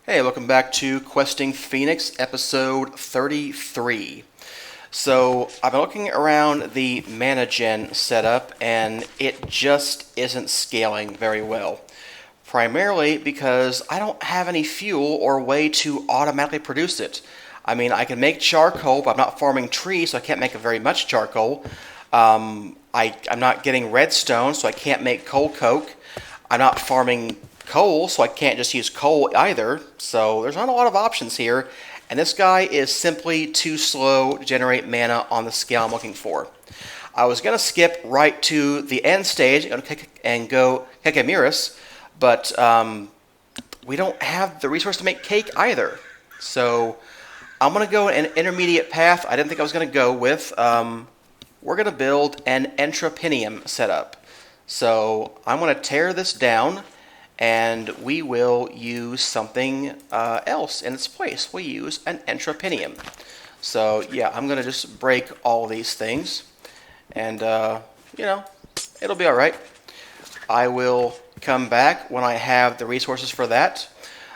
Hey, welcome back to Questing Phoenix, episode 33. So, I've been looking around the mana gen setup, and it just isn't scaling very well. Primarily because I don't have any fuel or way to automatically produce it. I mean, I can make charcoal, but I'm not farming trees, so I can't make very much charcoal. I'm not getting redstone, so I can't make coal coke. I'm not farming coal, so I can't just use coal either. So there's not a lot of options here, and this guy is simply too slow to generate mana on the scale I'm looking for. I was going to skip right to the end stage and go Kekemiris, but we don't have the resource to make cake either. So I'm going to go an intermediate path I didn't think I was going to go with. We're going to build an Entropinium setup. So I'm going to tear this down, and we will use something else in its place. We'll use an Entropinium. So yeah, I'm going to just break all these things, and it'll be alright. I will come back when I have the resources for that.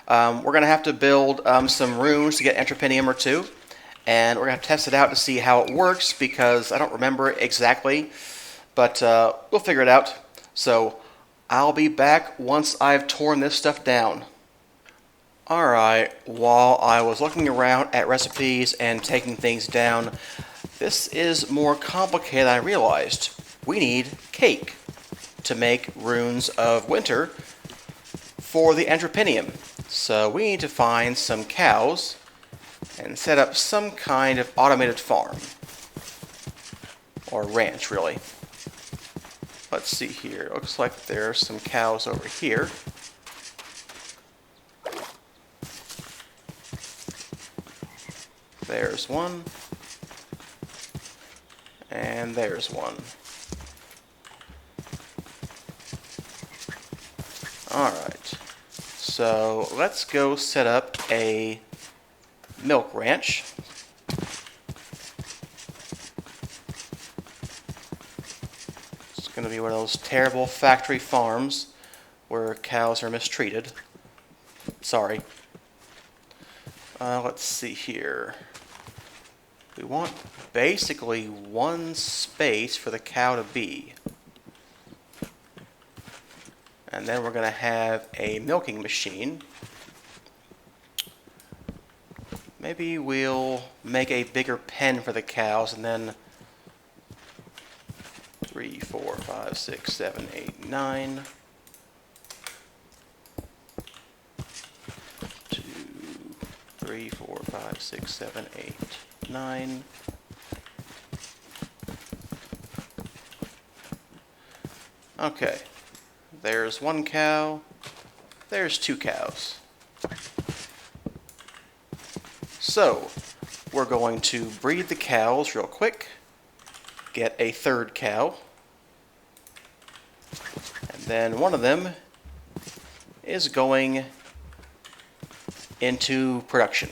We're going to have to build some runes to get Entropinium or two, and we're going to test it out to see how it works, because I don't remember exactly, but we'll figure it out. So I'll be back once I've torn this stuff down. Alright, while I was looking around at recipes and taking things down, this is more complicated than I realized. We need cake to make runes of winter for the Entropinium. So we need to find some cows and set up some kind of automated farm. Or ranch, really. Let's see here. It looks like there's some cows over here. There's one. And there's one. Alright. So let's go set up a milk ranch. Going to be one of those terrible factory farms where cows are mistreated. Sorry. Let's see here. We want basically one space for the cow to be. And then we're going to have a milking machine. Maybe we'll make a bigger pen for the cows, and then 3, 4, 5, 6, 7, 8, 9. 2, 3, 4, 5, 6, 7, 8, 9. Okay. There's one cow. There's two cows. So, we're going to breed the cows real quick. Get a third cow, and then one of them is going into production.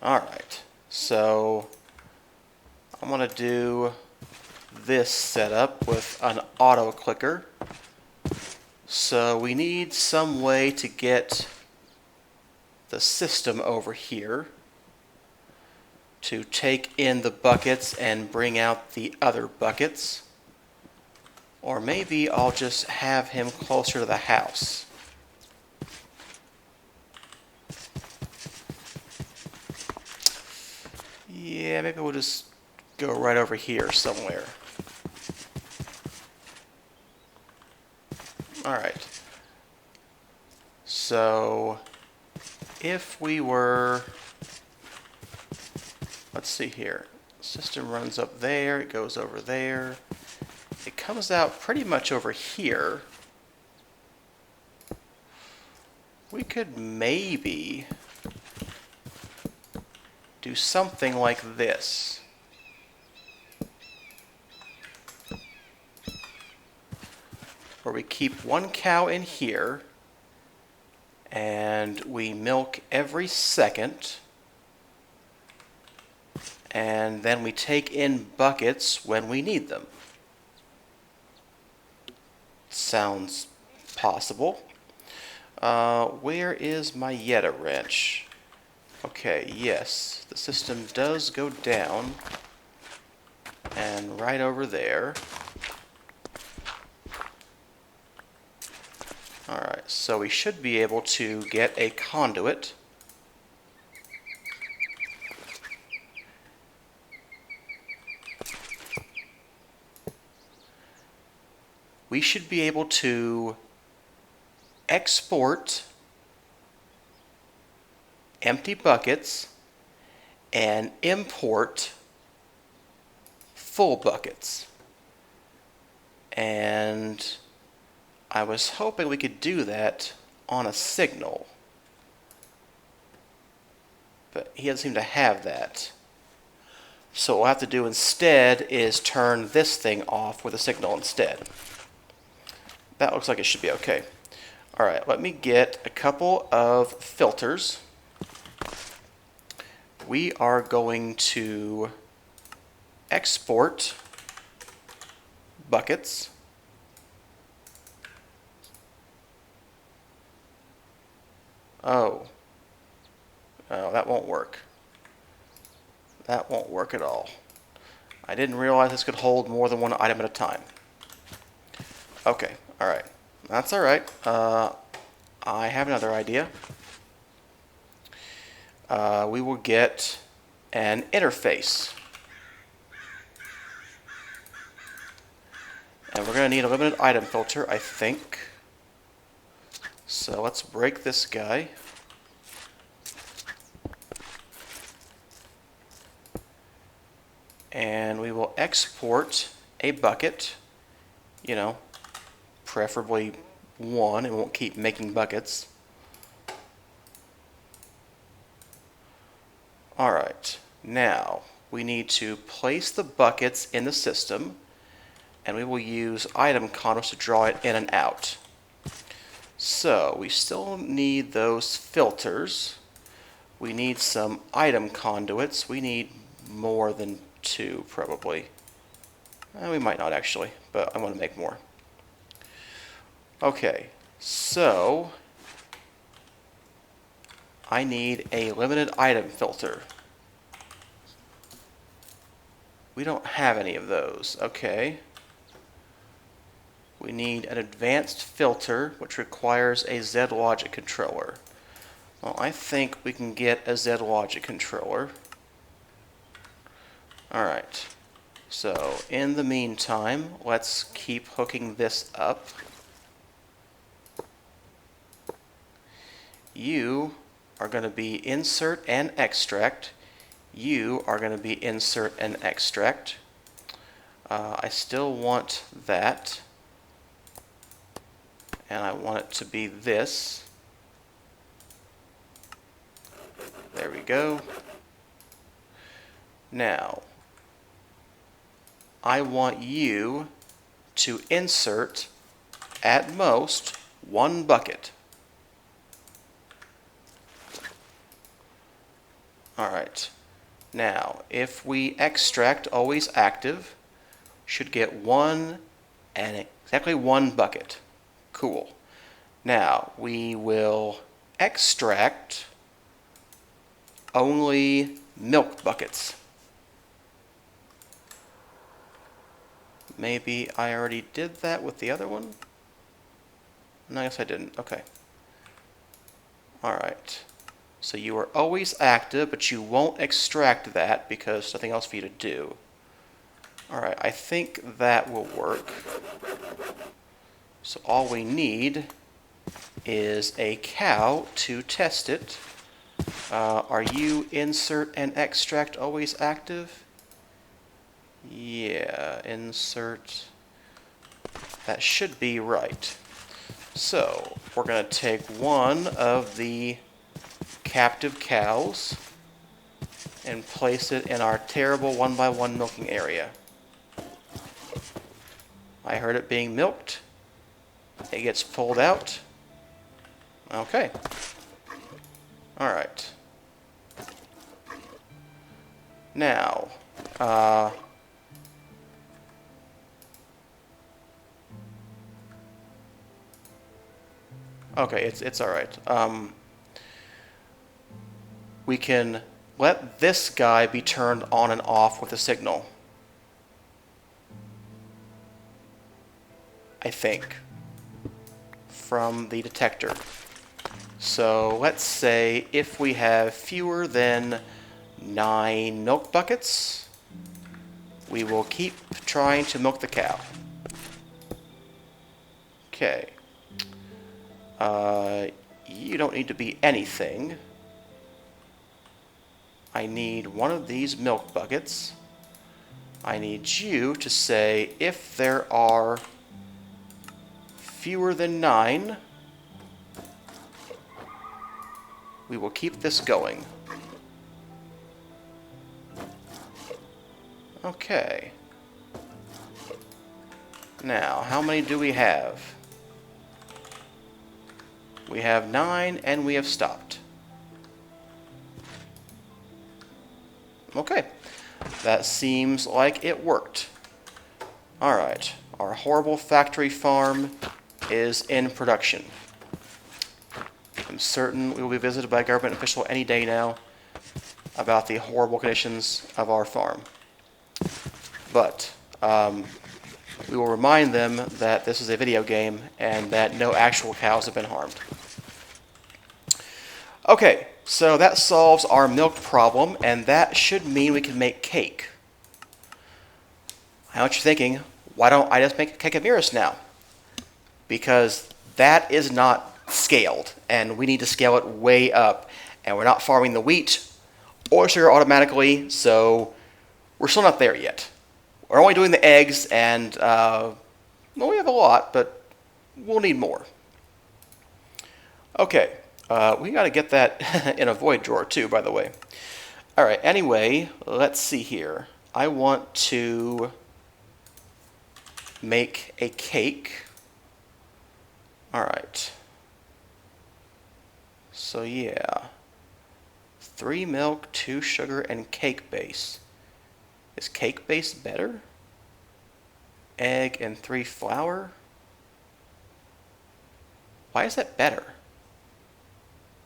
Alright, so I'm going to do this setup with an auto clicker. So we need some way to get the system over here to take in the buckets and bring out the other buckets. Or maybe I'll just have him closer to the house. Yeah, maybe we'll just go right over here somewhere. Alright. So, if we were... Let's see here. System runs up there, it goes over there. It comes out pretty much over here. We could maybe do something like this. Where we keep one cow in here, and we milk every second. And then we take in buckets when we need them. Sounds possible. Where is my Yeta wrench? Okay, yes, the system does go down, and right over there. Alright, so we should be able to get a conduit. We should be able to export empty buckets and import full buckets. And I was hoping we could do that on a signal, but he doesn't seem to have that. So what we'll have to do instead is turn this thing off with a signal instead. That looks like it should be okay. Alright, let me get a couple of filters. We are going to export buckets. Oh, that won't work. That won't work at all. I didn't realize this could hold more than one item at a time. Okay, alright. That's alright. I have another idea. We will get an interface. And we're going to need a limited item filter, I think. So let's break this guy. And we will export a bucket, you know, preferably one. It won't keep making buckets. Alright, now we need to place the buckets in the system, and we will use item conduits to draw it in and out. So we still need those filters. We need some item conduits. We need more than two, probably. We might not actually, but I want to make more. Okay, so I need a limited item filter. We don't have any of those. Okay. We need an advanced filter, which requires a Z-Logic controller. Well, I think we can get a Z-Logic controller. Alright. So, in the meantime, let's keep hooking this up. You are going to be insert and extract. You are going to be insert and extract. I still want that. And I want it to be this. There we go. Now, I want you to insert, at most, one bucket. Alright. Now, if we extract always active, should get one and exactly one bucket. Cool. Now, we will extract only milk buckets. Maybe I already did that with the other one? No, I guess I didn't. Okay. Alright. So you are always active, but you won't extract that because there's nothing else for you to do. Alright, I think that will work. So all we need is a cow to test it. Are you insert and extract always active? Yeah, insert. That should be right. So we're going to take one of the captive cows and place it in our terrible 1x1 milking area. I heard it being milked. It gets pulled out. Okay. Alright. Now, Okay, it's all right. We can let this guy be turned on and off with a signal. I think. From the detector. So let's say if we have fewer than 9 milk buckets, we will keep trying to milk the cow. Okay. You don't need to be anything. I need one of these milk buckets. I need you to say if there are fewer than 9, we will keep this going. Okay. Now, how many do we have? We have 9, and we have stopped. Okay. That seems like it worked. Alright. Our horrible factory farm is in production. I'm certain we will be visited by a government official any day now about the horrible conditions of our farm. But we will remind them that this is a video game and that no actual cows have been harmed. Okay, so that solves our milk problem, and that should mean we can make cake. I know what you're thinking, why don't I just make a cake of mirrors now? Because that is not scaled, and we need to scale it way up. And we're not farming the wheat or sugar automatically, so we're still not there yet. We're only doing the eggs, and well, we have a lot, but we'll need more. Okay, we got to get that in a void drawer too, by the way. All right, anyway, let's see here. I want to make a cake. All right. So yeah, 3 milk, 2 sugar, and cake base. Is cake base better? Egg and 3 flour? Why is that better?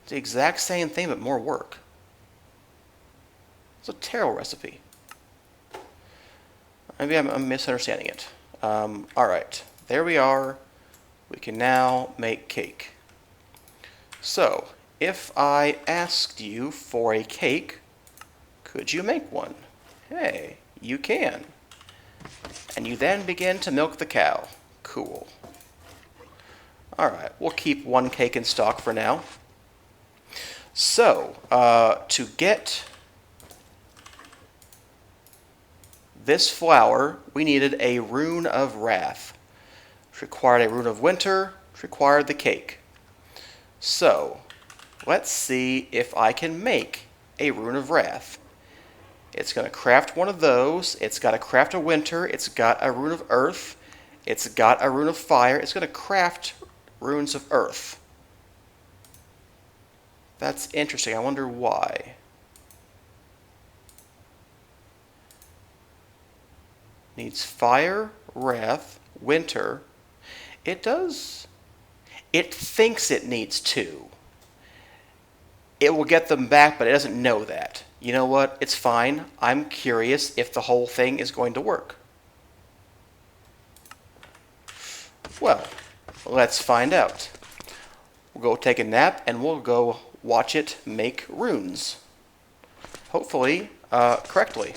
It's the exact same thing, but more work. It's a terrible recipe. Maybe I'm misunderstanding it. Alright, there we are. We can now make cake. So, if I asked you for a cake, could you make one? Hey, you can. And you then begin to milk the cow. Cool. Alright, we'll keep 1 cake in stock for now. So, to get this flour, we needed a rune of wrath. Which required a rune of winter, which required the cake. So, let's see if I can make a rune of wrath. It's going to craft one of those. It's got to craft a winter. It's got a rune of earth. It's got a rune of fire. It's going to craft runes of earth. That's interesting. I wonder why. Needs fire, wrath, winter. It does. It thinks it needs 2. It will get them back, but it doesn't know that. You know what? It's fine. I'm curious if the whole thing is going to work. Well, let's find out. We'll go take a nap, and we'll go watch it make runes. Hopefully, correctly.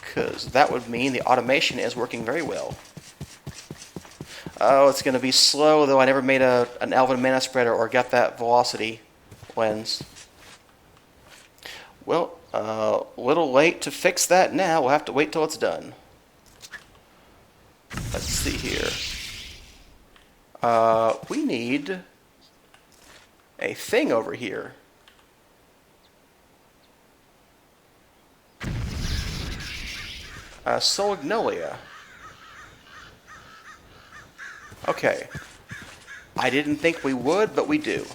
Because that would mean the automation is working very well. Oh, it's going to be slow, though I never made an Elven mana spreader or got that velocity lens. Well, a little late to fix that now. We'll have to wait till it's done. Let's see here. We need a thing over here. Solagnolia. Okay. I didn't think we would, but we do.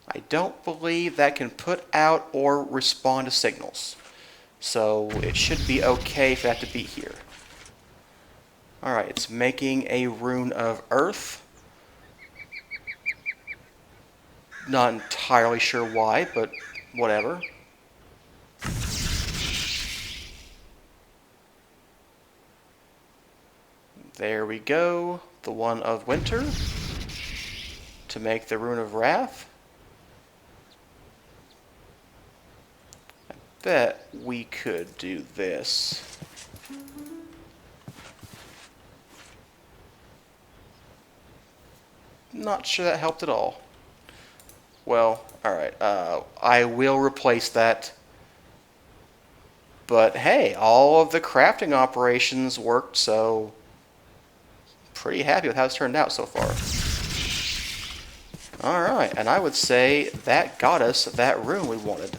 I don't believe that can put out or respond to signals. So it should be okay for that to be here. Alright, it's making a rune of earth. Not entirely sure why, but whatever. There we go. The one of winter to make the rune of wrath. I bet we could do this. Not sure that helped at all. Well, alright, I will replace that. But hey, all of the crafting operations worked, so pretty happy with how it's turned out so far. Alright, and I would say that got us that rune we wanted.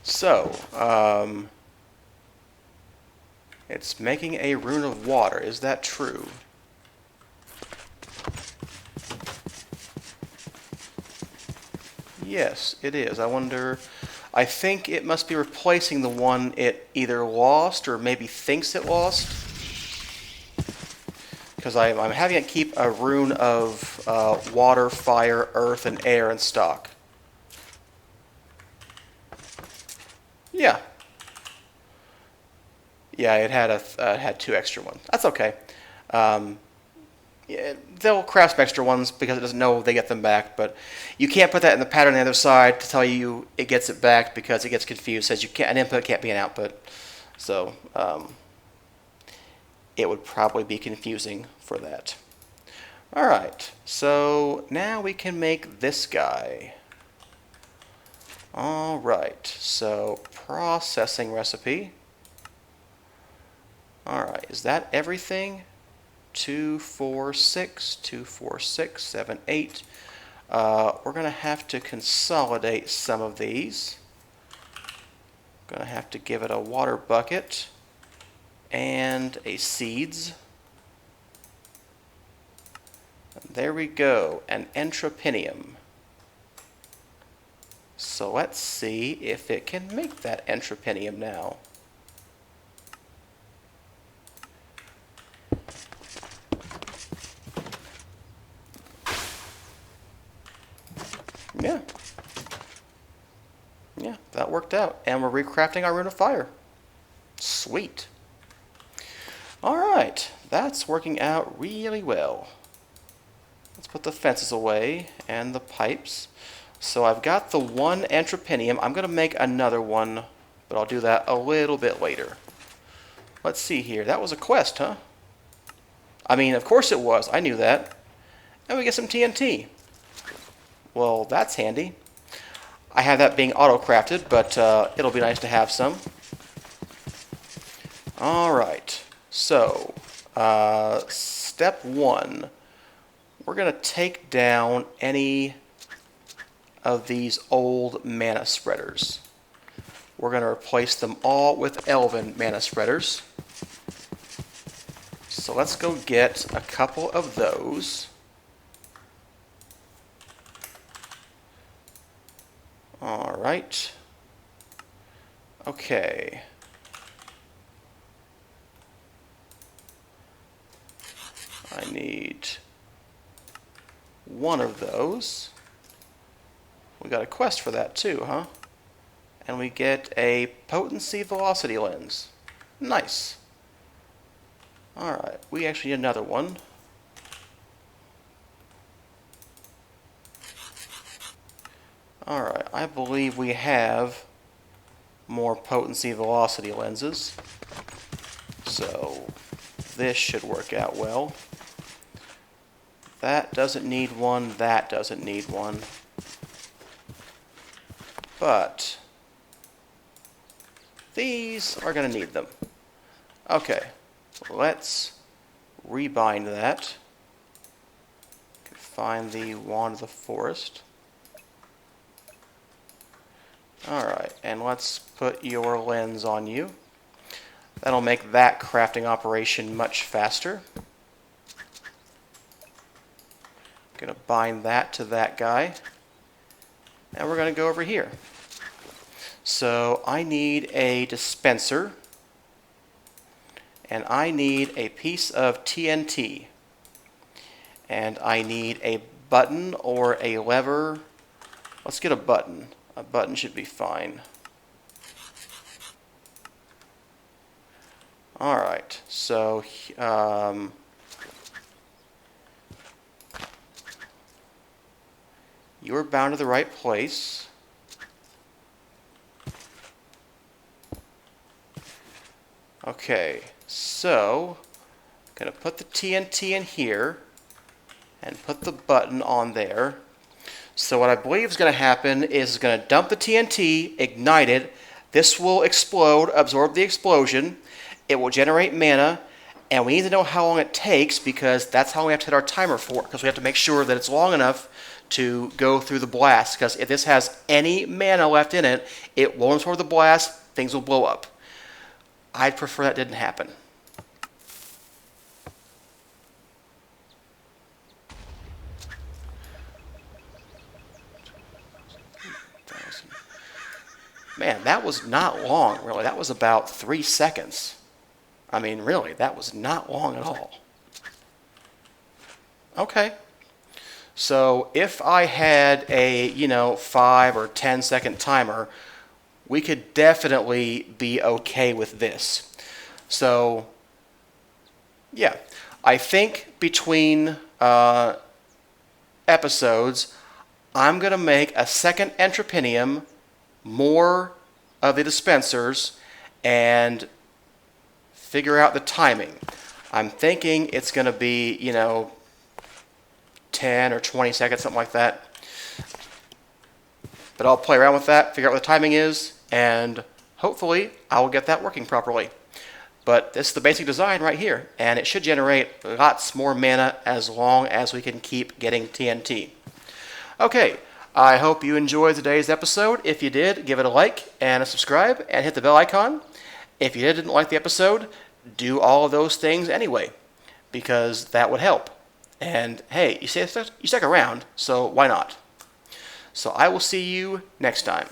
So, it's making a rune of water. Is that true? Yes, it is. I wonder... I think it must be replacing the one it either lost or maybe thinks it lost. Because I'm having it keep a rune of water, fire, earth, and air in stock. Yeah. Yeah, it had 2 extra ones. That's okay. Yeah, they'll craft some extra ones because it doesn't know they get them back, but you can't put that in the pattern on the other side to tell you it gets it back because it gets confused. It says an input can't be an output. So it would probably be confusing for that. Alright, so now we can make this guy. Alright, so processing recipe. Alright, is that everything? 2, 4, 6, 2, 4, 6, 7, 8. We're going to have to consolidate some of these. Going to have to give it a water bucket and a seeds. And there we go, an entropinium. So let's see if it can make that entropinium now. Yeah, that worked out. And we're recrafting our Rune of Fire. Sweet. Alright, that's working out really well. Let's put the fences away and the pipes. So I've got the one entropinium. I'm going to make another one, but I'll do that a little bit later. Let's see here. That was a quest, huh? I mean, of course it was. I knew that. And we get some TNT. Well, that's handy. I have that being auto-crafted, but it'll be nice to have some. Alright, so step 1. We're going to take down any of these old mana spreaders. We're going to replace them all with elven mana spreaders. So let's go get a couple of those. Alright. Okay. I need one of those. We got a quest for that too, huh? And we get a potency velocity lens. Nice. Alright, we actually need another one. Alright, I believe we have more potency velocity lenses. So this should work out well. That doesn't need one, that doesn't need one. But these are going to need them. Okay, let's rebind that. Find the Wand of the Forest. Alright, and let's put your lens on you. That'll make that crafting operation much faster. Gonna bind that to that guy. and we're going to go over here. So I need a dispenser, and I need a piece of TNT, and I need a button or a lever. Let's get a button. A button should be fine. Alright, so you're bound to the right place. Okay, so I'm going to put the TNT in here and put the button on there. So what I believe is going to happen is it's going to dump the TNT, ignite it. This will explode, absorb the explosion. It will generate mana, and we need to know how long it takes because that's how we have to hit our timer for it, because we have to make sure that it's long enough to go through the blast, because if this has any mana left in it, it won't absorb the blast, things will blow up. I'd prefer that didn't happen. Man, that was not long, really. That was about 3 seconds. I mean, really, that was not long at all. Okay. So if I had a, 5 or 10 second timer, we could definitely be okay with this. So, yeah. I think between episodes, I'm going to make a second Entropinium, more of the dispensers, and figure out the timing. I'm thinking it's going to be, 10 or 20 seconds, something like that. But I'll play around with that, figure out what the timing is, and hopefully I will get that working properly. But this is the basic design right here, and it should generate lots more mana as long as we can keep getting TNT. Okay, I hope you enjoyed today's episode. If you did, give it a like and a subscribe and hit the bell icon. If you didn't like the episode, do all of those things anyway, because that would help. And hey, you stuck around, so why not? So I will see you next time.